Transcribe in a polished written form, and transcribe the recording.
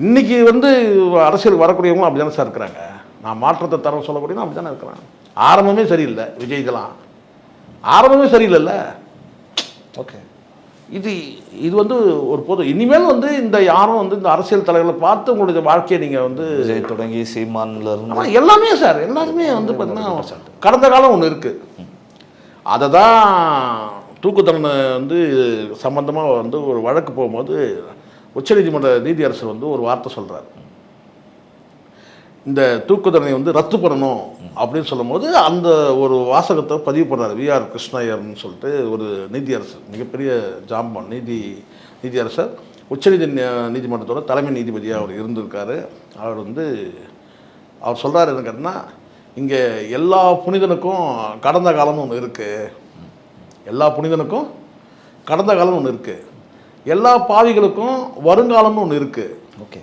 இன்றைக்கி வந்து அரசியல் வரக்கூடியவங்களும் அப்படி தானே சார் இருக்கிறாங்க. நான் மாற்றத்தை தர சொல்லக்கூடியவங்க அப்படி தானே இருக்கிறாங்க. ஆரம்பமே சரியில்லை விஜய், இதெல்லாம் ஆரம்பமே சரியில்லைல்ல. ஓகே, இது வந்து ஒரு பொது இனிமேல் வந்து இந்த யாரும் வந்து இந்த அரசியல் தலைவர்களை பார்த்து உங்களுடைய வாழ்க்கையை நீங்கள் வந்து விஜய் தொடங்கி சீமான்ல இருந்து எல்லாமே சார் எல்லாருமே வந்து பார்த்தீங்கன்னா கடந்த காலம் ஒன்று இருக்குது. அதை தான் தூக்கு தண்டனை வந்து சம்பந்தமாக வந்து ஒரு வழக்கு போகும்போது உச்சநீதிமன்ற நீதியரசர் வந்து ஒரு வார்த்தை சொல்கிறார். இந்த தூக்கு தண்டனை வந்து ரத்து பண்ணணும் அப்படின்னு சொல்லும் போது அந்த ஒரு வாசகத்தை பதிவு பண்ணுறாரு விஆர் கிருஷ்ணய்யர்னு சொல்லிட்டு ஒரு நீதியரசர், மிகப்பெரிய ஜாம்பான் நீதியரசர், நீதிமன்றத்தோட தலைமை நீதிபதியாக அவர் இருந்திருக்காரு. அவர் சொல்கிறார் என்ன கேட்டால், இங்கே எல்லா புனிதனுக்கும் கடந்த காலம்னு ஒன்று இருக்குது, எல்லா புனிதனுக்கும் கடந்த காலம்னு ஒன்று இருக்குது, எல்லா பாவிகளுக்கும் வருங்காலம்னு ஒன்று இருக்குது. ஓகே,